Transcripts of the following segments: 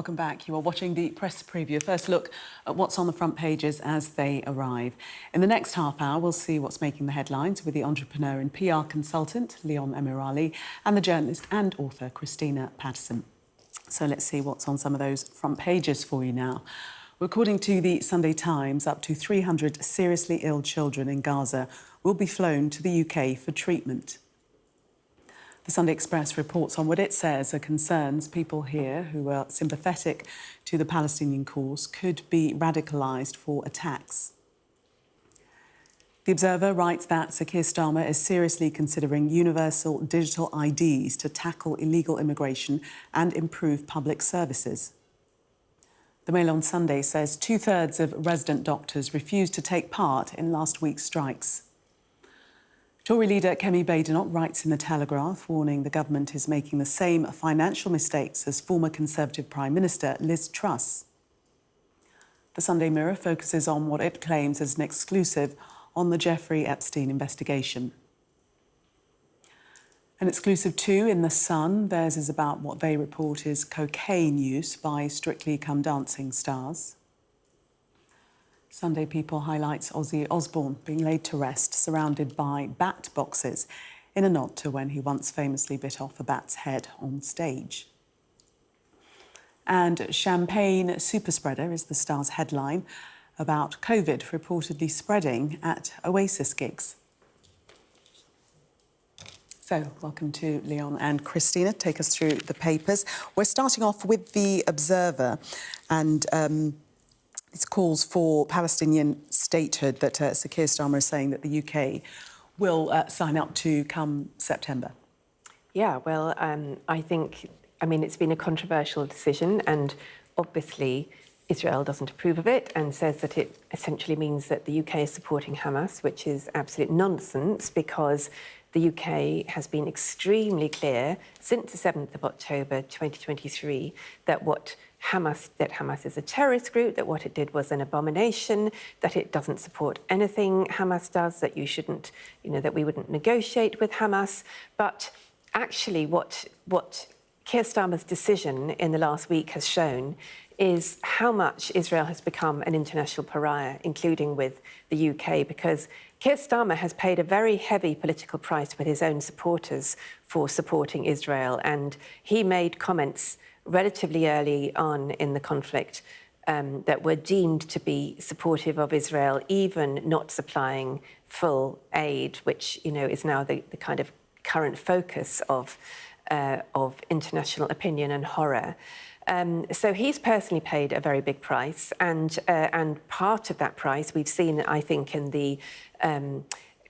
Welcome back. You are watching the press preview. A first look at what's on the front pages as they arrive. In the next half hour, we'll see what's making the headlines with the entrepreneur and PR consultant, Leon Emirali, and the journalist and author, Christina Patterson. So let's see what's on some of those front pages for you now. According to the Sunday Times, up to 300 seriously ill children in Gaza will be flown to the UK for treatment. The Sunday Express reports on what it says are concerns people here who are sympathetic to the Palestinian cause could be radicalised for attacks. The Observer writes that Sir Keir Starmer is seriously considering universal digital IDs to tackle illegal immigration and improve public services. The Mail on Sunday says 2/3 of resident doctors refused to take part in last week's strikes. Tory leader Kemi Badenoch writes in The Telegraph, warning the government is making the same financial mistakes as former Conservative Prime Minister Liz Truss. The Sunday Mirror focuses on what it claims is an exclusive on the Jeffrey Epstein investigation. An exclusive too in The Sun. Theirs is about what they report is cocaine use by Strictly Come Dancing stars. Sunday People highlights Ozzy Osbourne being laid to rest, surrounded by bat boxes, in a nod to when he once famously bit off a bat's head on stage. And champagne super spreader is the Star's headline about COVID reportedly spreading at Oasis gigs. So, welcome to Leon and Christina. Take us through the papers. We're starting off with The Observer and its calls for Palestinian statehood that Sir Keir Starmer is saying that the UK will sign up to come September. Yeah, well, I mean, it's been a controversial decision, and obviously Israel doesn't approve of it and says that it essentially means that the UK is supporting Hamas, which is absolute nonsense because the UK has been extremely clear since the 7th of October 2023 that Hamas is a terrorist group, that what it did was an abomination, that it doesn't support anything Hamas does, that you shouldn't, that we wouldn't negotiate with Hamas. But actually what Keir Starmer's decision in the last week has shown is how much Israel has become an international pariah, including with the UK, because Keir Starmer has paid a very heavy political price with his own supporters for supporting Israel. And he made comments relatively early on in the conflict that were deemed to be supportive of Israel, even not supplying full aid, which, is now the kind of current focus of international opinion and horror. So he's personally paid a very big price, and part of that price we've seen, I think, in the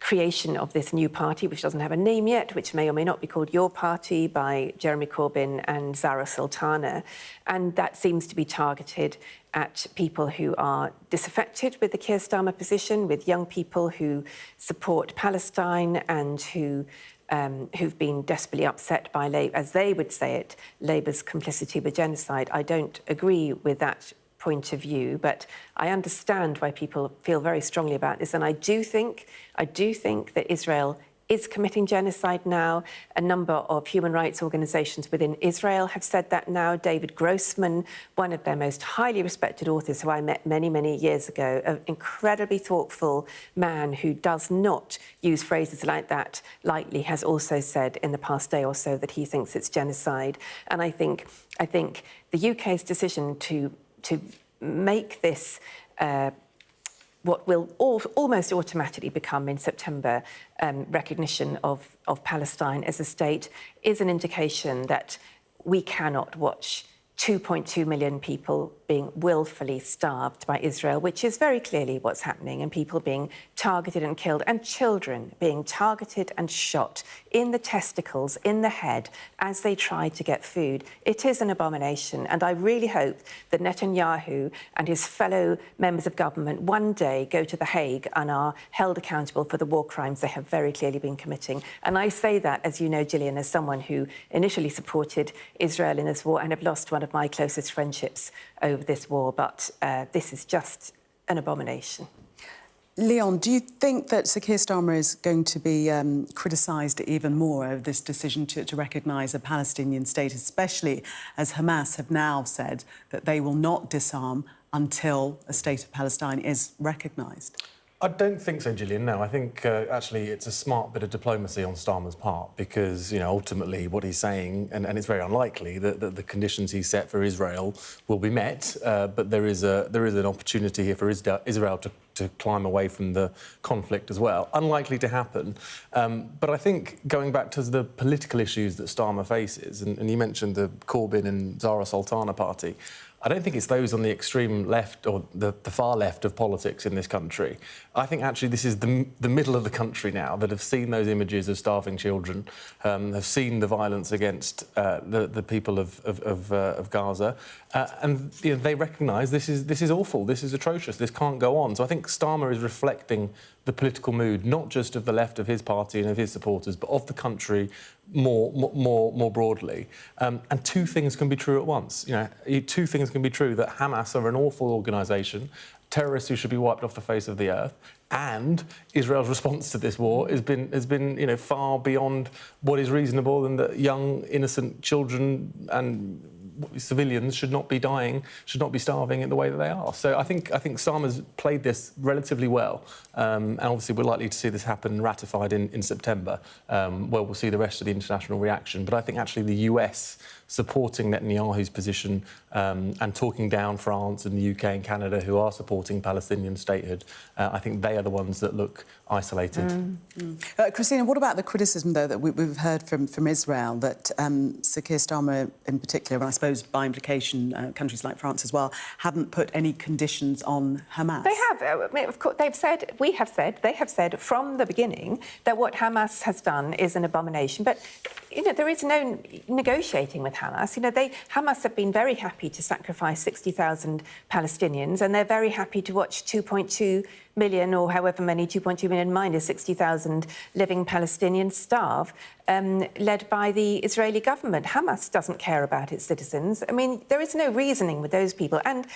creation of this new party, which doesn't have a name yet, which may or may not be called Your Party, by Jeremy Corbyn and Zara Sultana. And that seems to be targeted at people who are disaffected with the Keir Starmer position, with young people who support Palestine and who've been desperately upset by, as they would say it, Labour's complicity with genocide. I don't agree with that point of view, but I understand why people feel very strongly about this. And I do think that Israel is committing genocide now. A number of human rights organisations within Israel have said that now. David Grossman, one of their most highly respected authors who I met many, many years ago, an incredibly thoughtful man who does not use phrases like that lightly, has also said in the past day or so that he thinks it's genocide. And I think the UK's decision to make this what will almost automatically become in September recognition of Palestine as a state is an indication that we cannot watch 2.2 million people being willfully starved by Israel, which is very clearly what's happening, and people being targeted and killed, and children being targeted and shot in the testicles, in the head, as they try to get food. It is an abomination, and I really hope that Netanyahu and his fellow members of government one day go to The Hague and are held accountable for the war crimes they have very clearly been committing. And I say that, as you know, Gillian, as someone who initially supported Israel in this war and have lost one of my closest friendships over this war, but this is just an abomination. Leon, do you think that Sir Keir Starmer is going to be criticised even more over this decision to recognise a Palestinian state, especially as Hamas have now said that they will not disarm until a state of Palestine is recognised? I don't think so, Gillian. No, I think actually it's a smart bit of diplomacy on Starmer's part because, ultimately what he's saying, and it's very unlikely that the conditions he set for Israel will be met, but there is an opportunity here for Israel to climb away from the conflict as well. Unlikely to happen. But I think going back to the political issues that Starmer faces, and you mentioned the Corbyn and Zara Sultana party, I don't think it's those on the extreme left or the far left of politics in this country. I think actually this is the middle of the country now that have seen those images of starving children, have seen the violence against the people of Gaza, and they recognise this is awful, this is atrocious, this can't go on. So I think Starmer is reflecting the political mood, not just of the left of his party and of his supporters, but of the country more broadly. And two things can be true at once. Two things can be true: that Hamas are an awful organisation, terrorists who should be wiped off the face of the earth, and Israel's response to this war has been far beyond what is reasonable, and that young innocent children and civilians should not be dying, should not be starving in the way that they are. So I think Starmer's played this relatively well, and obviously we're likely to see this happen ratified in September, where we'll see the rest of the international reaction. But I think actually the US supporting Netanyahu's position and talking down France and the UK and Canada, who are supporting Palestinian statehood, I think they are the ones that look isolated. Christina, what about the criticism, though, that we've heard from Israel, that Sir Keir Starmer in particular, and I suppose by implication countries like France as well, haven't put any conditions on Hamas? They have. I mean, of course, they have said from the beginning that what Hamas has done is an abomination. But, there is no negotiating with Hamas. Hamas have been very happy to sacrifice 60,000 Palestinians, and they're very happy to watch 2.2 million, or however many, 2.2 million minus 60,000 living Palestinians starve, led by the Israeli government. Hamas doesn't care about its citizens. I mean, there is no reasoning with those people. And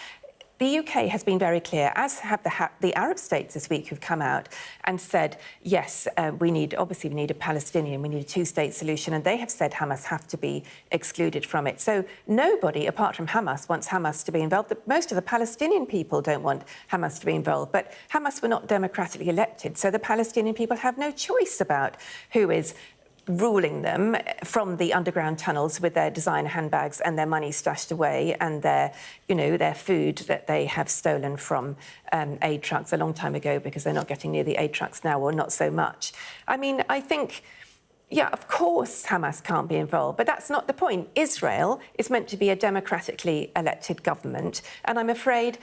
the UK has been very clear, as have the Arab states this week, who've come out and said, yes, we need a Palestinian, we need a two-state solution, and they have said Hamas have to be excluded from it. So nobody, apart from Hamas, wants Hamas to be involved. Most of the Palestinian people don't want Hamas to be involved, but Hamas were not democratically elected, so the Palestinian people have no choice about who is ruling them from the underground tunnels with their designer handbags and their money stashed away and their food that they have stolen from aid trucks a long time ago, because they're not getting near the aid trucks now, or not so much. I mean, I think, yeah, of course Hamas can't be involved, but that's not the point. Israel is meant to be a democratically elected government, and I'm afraid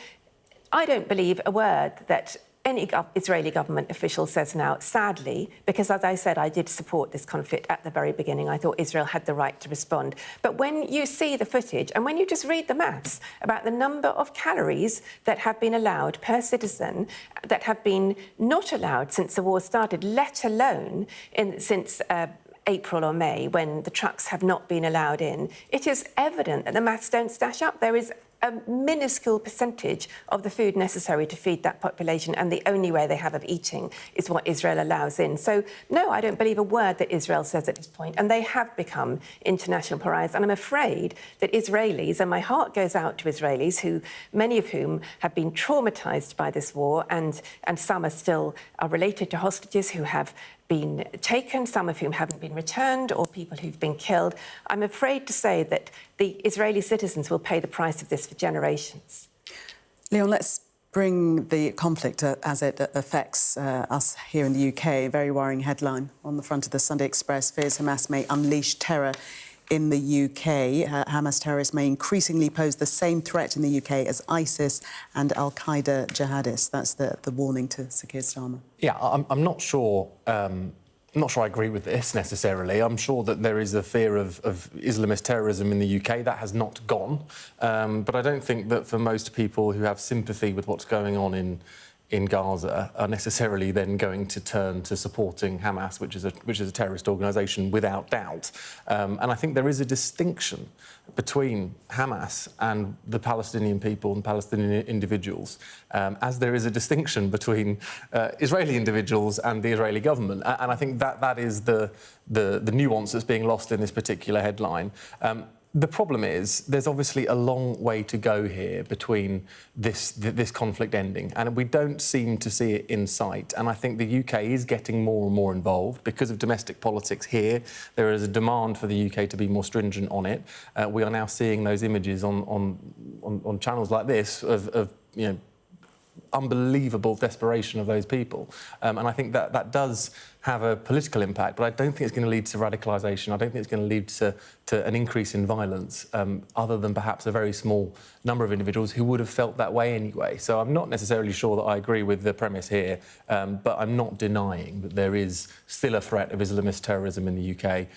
I don't believe a word that any Israeli government official says now, sadly, because, as I said, I did support this conflict at the very beginning. I thought Israel had the right to respond. But when you see the footage and when you just read the maths about the number of calories that have been allowed per citizen, that have been not allowed since the war started, let alone since April or May, when the trucks have not been allowed in, it is evident that the maths don't stash up. There is a minuscule percentage of the food necessary to feed that population, and the only way they have of eating is what Israel allows in. So, no, I don't believe a word that Israel says at this point, and they have become international pariahs. And I'm afraid that Israelis, and my heart goes out to Israelis, many of whom have been traumatised by this war, and some are related to hostages who have been taken, some of whom haven't been returned, or people who've been killed. I'm afraid to say that the Israeli citizens will pay the price of this for generations. Leon, let's bring the conflict as it affects us here in the UK. A very worrying headline on the front of the Sunday Express: fears Hamas may unleash terror in the UK. Hamas terrorists may increasingly pose the same threat in the UK as ISIS and Al-Qaeda jihadists. That's the warning to Sir Keir Starmer. Yeah, I'm not sure. I'm not sure I agree with this necessarily. I'm sure that there is a fear of Islamist terrorism in the UK. That has not gone. But I don't think that for most people who have sympathy with what's going on in Gaza are necessarily then going to turn to supporting Hamas, which is a terrorist organisation without doubt. And I think there is a distinction between Hamas and the Palestinian people and Palestinian individuals, as there is a distinction between Israeli individuals and the Israeli government. And I think that is the nuance that's being lost in this particular headline. The problem is there's obviously a long way to go here between this conflict ending, and we don't seem to see it in sight. And I think the UK is getting more and more involved because of domestic politics here. There is a demand for the UK to be more stringent on it. We are now seeing those images on channels like this of unbelievable desperation of those people. And I think that does have a political impact, but I don't think it's going to lead to radicalisation. I don't think it's going to lead to an increase in violence, other than perhaps a very small number of individuals who would have felt that way anyway. So I'm not necessarily sure that I agree with the premise here, but I'm not denying that there is still a threat of Islamist terrorism in the UK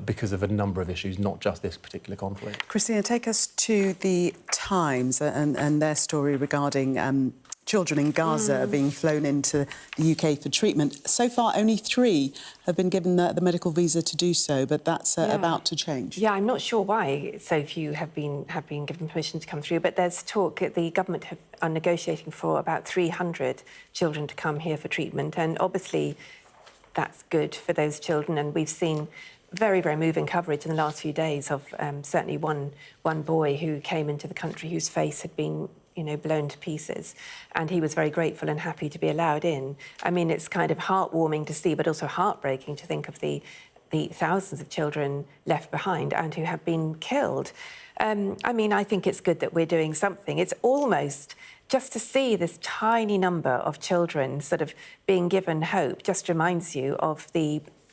because of a number of issues, not just this particular conflict. Christina, take us to the Times and their story regarding children in Gaza being flown into the UK for treatment. So far, only 3 have been given the medical visa to do so, but that's about to change. Yeah, I'm not sure why so few have been given permission to come through, but there's talk that the government are negotiating for about 300 children to come here for treatment, and obviously that's good for those children, and we've seen very, very moving coverage in the last few days of certainly one boy who came into the country whose face had been blown to pieces, and he was very grateful and happy to be allowed in. I mean, it's kind of heartwarming to see, but also heartbreaking to think of the thousands of children left behind and who have been killed. I mean, I think it's good that we're doing something. It's almost just to see this tiny number of children sort of being given hope just reminds you of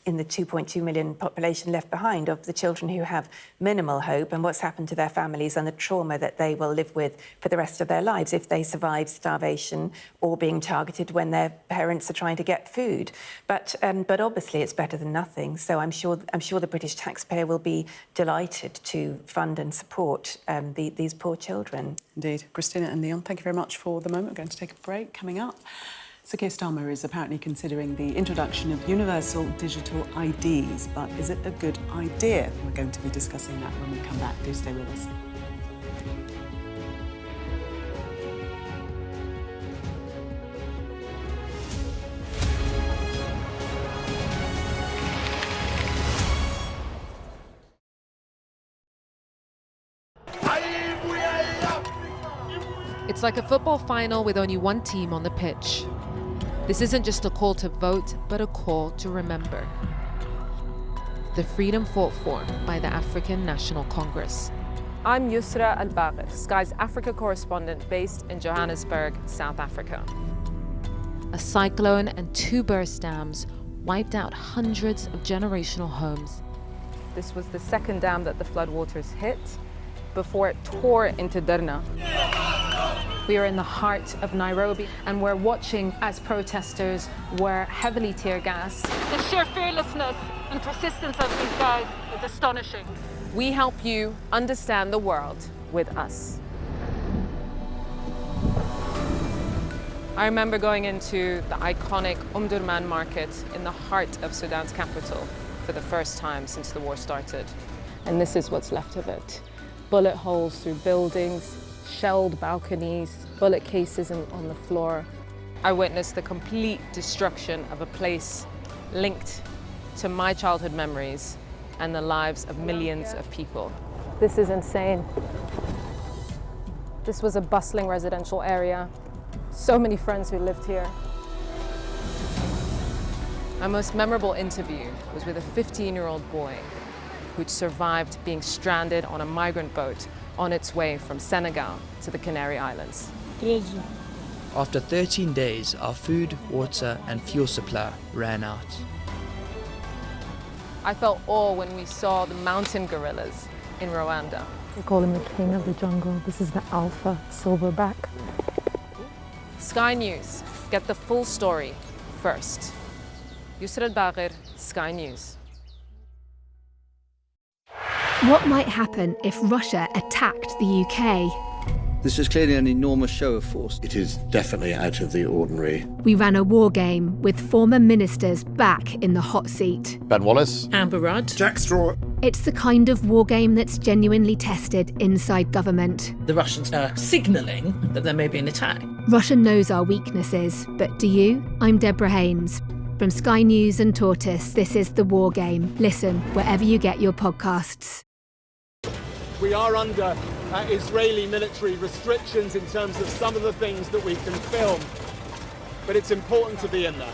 in the 2.2 million population left behind, of the children who have minimal hope and what's happened to their families and the trauma that they will live with for the rest of their lives if they survive starvation or being targeted when their parents are trying to get food. But obviously it's better than nothing. So I'm sure the British taxpayer will be delighted to fund and support these poor children. Indeed. Christina and Leon, thank you very much for the moment. We're going to take a break. Coming up, Sir Keir Starmer is apparently considering the introduction of universal digital IDs, but is it a good idea? We're going to be discussing that when we come back. Do stay with us. It's like a football final with only one team on the pitch. This isn't just a call to vote, but a call to remember. The freedom fought for by the African National Congress. I'm Yusra Al-Bagher, Sky's Africa correspondent based in Johannesburg, South Africa. A cyclone and 2 burst dams wiped out hundreds of generational homes. This was the second dam that the floodwaters hit before it tore into Derna. We are in the heart of Nairobi, and we're watching as protesters were heavily tear gassed. The sheer fearlessness and persistence of these guys is astonishing. We help you understand the world with us. I remember going into the iconic Durman market in the heart of Sudan's capital for the first time since the war started. And this is what's left of it. Bullet holes through buildings, shelled balconies, bullet cases on the floor. I witnessed the complete destruction of a place linked to my childhood memories and the lives of millions of people. This is insane. This was a bustling residential area. So many friends who lived here. My most memorable interview was with a 15-year-old boy who'd survived being stranded on a migrant boat on its way from Senegal to the Canary Islands. After 13 days, our food, water and fuel supply ran out. I felt awe when we saw the mountain gorillas in Rwanda. They call him the king of the jungle. This is the alpha silverback. Sky News. Get the full story first. Yusra Al-Bagher, Sky News. What might happen if Russia attacked the UK? This is clearly an enormous show of force. It is definitely out of the ordinary. We ran a war game with former ministers back in the hot seat. Ben Wallace. Amber Rudd. Jack Straw. It's the kind of war game that's genuinely tested inside government. The Russians are signalling that there may be an attack. Russia knows our weaknesses, but do you? I'm Deborah Haynes. From Sky News and Tortoise, this is The War Game. Listen wherever you get your podcasts. We are under Israeli military restrictions in terms of some of the things that we can film, but it's important to be in there.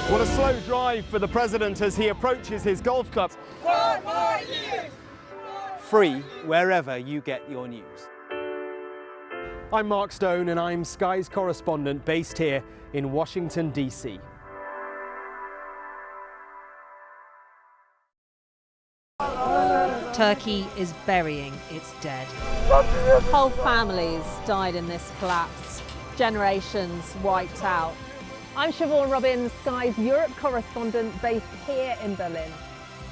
What a slow drive for the president as he approaches his golf club. 1 more year! Free wherever you get your news. I'm Mark Stone and I'm Sky's correspondent based here in Washington, D.C. Turkey is burying its dead. Whole families died in this collapse. Generations wiped out. I'm Siobhan Robbins, Sky's Europe correspondent based here in Berlin.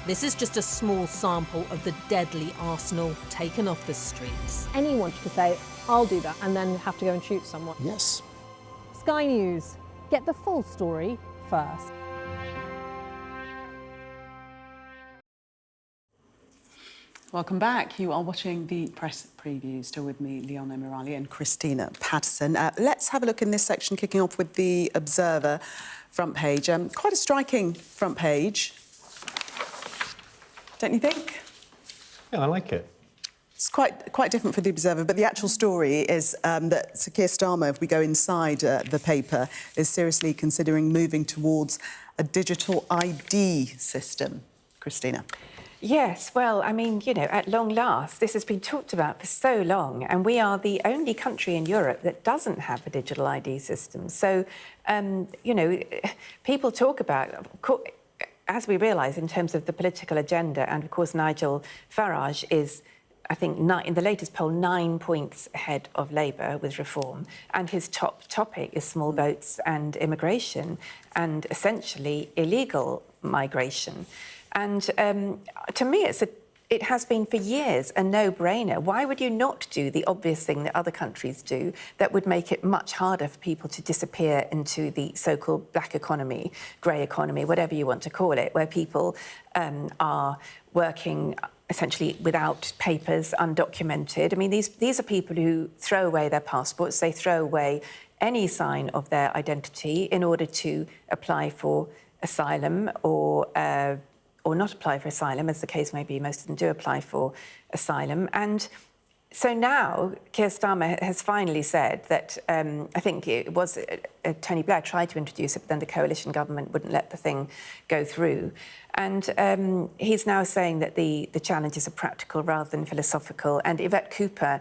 This is just a small sample of the deadly arsenal taken off the streets. Anyone could say, I'll do that, and then have to go and shoot someone. Yes. Sky News, get the full story first. Welcome back. You are watching the press preview. Still with me, Leon Emirali and Christina Patterson. Let's have a look in this section, kicking off with the Observer front page. Quite a striking front page, don't you think? Yeah, I like it. It's quite different for the Observer, but the actual story is that Sir Keir Starmer, if we go inside the paper, is seriously considering moving towards a digital ID system. Christina. Yes, well, I mean, you know, at long last, this has been talked about for so long, and we are the only country in Europe that doesn't have a digital ID system. So, you know, people talk about, as we realise, in terms of the political agenda, and of course Nigel Farage is, I think, in the latest poll, 9 points ahead of Labour with reform, and his top topic is small boats and immigration, and essentially illegal migration. And to me, it has been for years a no-brainer. Why would you not do the obvious thing that other countries do that would make it much harder for people to disappear into the so-called black economy, grey economy, whatever you want to call it, where people are working essentially without papers, undocumented. I mean, these are people who throw away their passports, they throw away any sign of their identity in order to apply for asylum or not apply for asylum, as the case may be. Most of them do apply for asylum. And so now Keir Starmer has finally said that, I think it was Tony Blair tried to introduce it, but then the coalition government wouldn't let the thing go through. And he's now saying that the challenges are practical rather than philosophical. And Yvette Cooper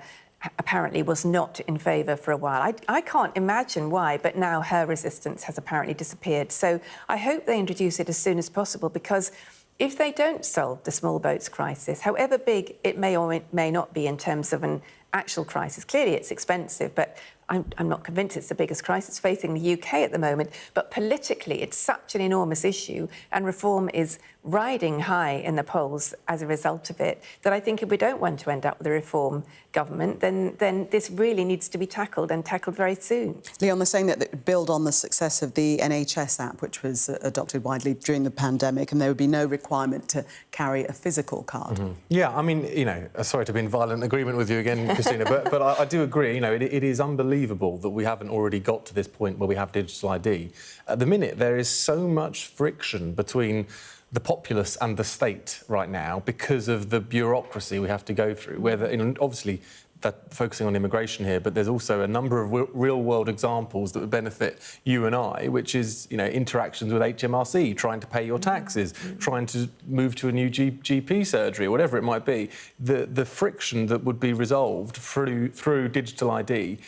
apparently was not in favour for a while. I can't imagine why, but now her resistance has apparently disappeared. So I hope they introduce it as soon as possible, because if they don't solve the small boats crisis, however big it may or may not be in terms of an actual crisis, clearly it's expensive, but I'm not convinced it's the biggest crisis facing the UK at the moment. But politically, it's such an enormous issue, and reform is riding high in the polls as a result of it, that I think if we don't want to end up with a reform government, then this really needs to be tackled, and tackled very soon. Leon, they're saying that it would build on the success of the NHS app, which was adopted widely during the pandemic, and there would be no requirement to carry a physical card. Mm-hmm. Yeah, I mean, you know, sorry to be in violent agreement with you again, Christina, but I do agree, you know, it is unbelievable that we haven't already got to this point where we have digital ID. At the minute, there is so much friction between the populace and the state right now because of the bureaucracy we have to go through, where, you know, obviously that focusing on immigration here, but there's also a number of real-world examples that would benefit you and I, which is, you know, interactions with HMRC, trying to pay your taxes, trying to move to a new GP surgery, whatever it might be. The friction that would be resolved through digital ID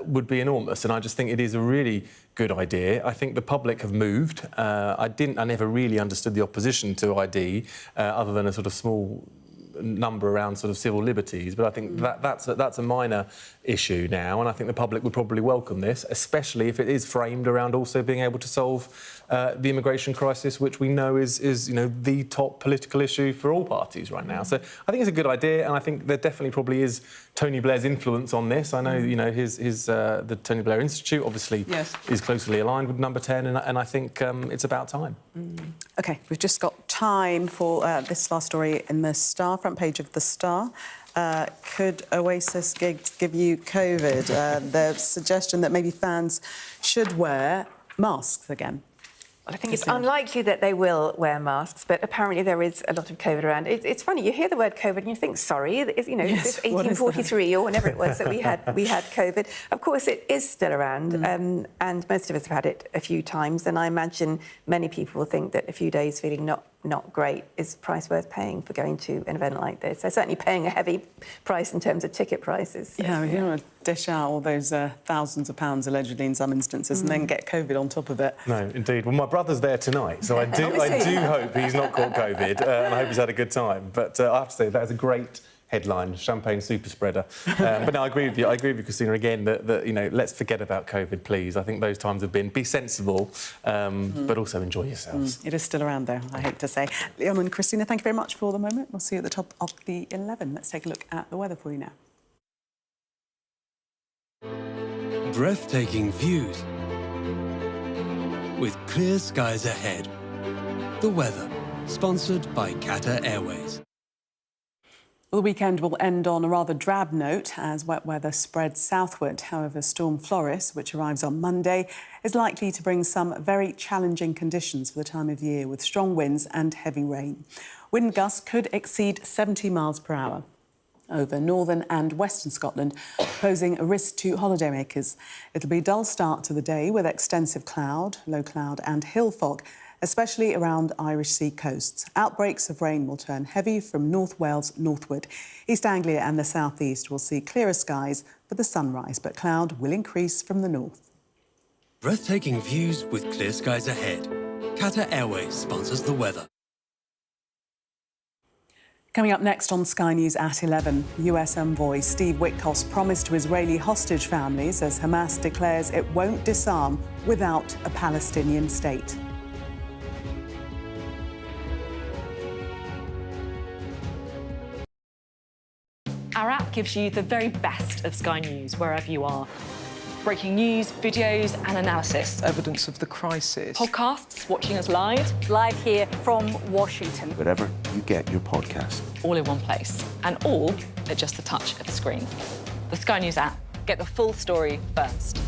would be enormous, and I just think it is a really good idea. I think the public have moved. I never really understood the opposition to ID, other than a sort of small number around sort of civil liberties, but I think that's a minor issue now, and I think the public would probably welcome this, especially if it is framed around also being able to solve the immigration crisis, which we know is the top political issue for all parties right now. So I think it's a good idea, and I think there definitely probably is Tony Blair's influence on this. I know, the Tony Blair Institute obviously is closely aligned with Number 10, and I think it's about time. OK, we've just got time for this last story in the Star, front page of the Star. Could Oasis gigs give you COVID? The suggestion that maybe fans should wear masks again. Well, I think it's unlikely that they will wear masks, but apparently there is a lot of COVID around. It's funny, you hear the word COVID and you think, sorry, it's 1843 or whenever it was that we had COVID. Of course, it is still around, and most of us have had it a few times, and I imagine many people will think that a few days feeling not great is price worth paying for going to an event like this. They're certainly paying a heavy price in terms of ticket prices. So. Yeah, you don't want to dish out all those thousands of pounds allegedly in some instances and then get COVID on top of it. No, indeed. Well, my brother's there tonight, so I do hope he's not caught COVID, and I hope he's had a good time. But I have to say, that is a great headline, champagne super spreader. But no, I agree with you. I agree with you, Christina, again, that let's forget about COVID, please. I think those times have been. Be sensible, but also enjoy yourselves. It is still around, though, I hate to say. Leon and Christina, thank you very much for the moment. We'll see you at the top of the 11. Let's take a look at the weather for you now. Breathtaking views with clear skies ahead. The weather, sponsored by Qatar Airways. Well, the weekend will end on a rather drab note as wet weather spreads southward. However, Storm Floris, which arrives on Monday, is likely to bring some very challenging conditions for the time of year, with strong winds and heavy rain. Wind gusts could exceed 70 miles per hour over northern and western Scotland, posing a risk to holidaymakers. It'll be a dull start to the day with extensive cloud, low cloud and hill fog, especially around Irish Sea coasts. Outbreaks of rain will turn heavy from North Wales northward. East Anglia and the southeast will see clearer skies for the sunrise, but cloud will increase from the north. Breathtaking views with clear skies ahead. Qatar Airways sponsors the weather. Coming up next on Sky News at 11, US envoy Steve Witkoff's promise to Israeli hostage families as Hamas declares it won't disarm without a Palestinian state. Our app gives you the very best of Sky News wherever you are. Breaking news, videos and analysis. Evidence of the crisis. Podcasts, watching us live. Live here from Washington. Wherever you get your podcast. All in one place. And all at just the touch of a screen. The Sky News app. Get the full story first.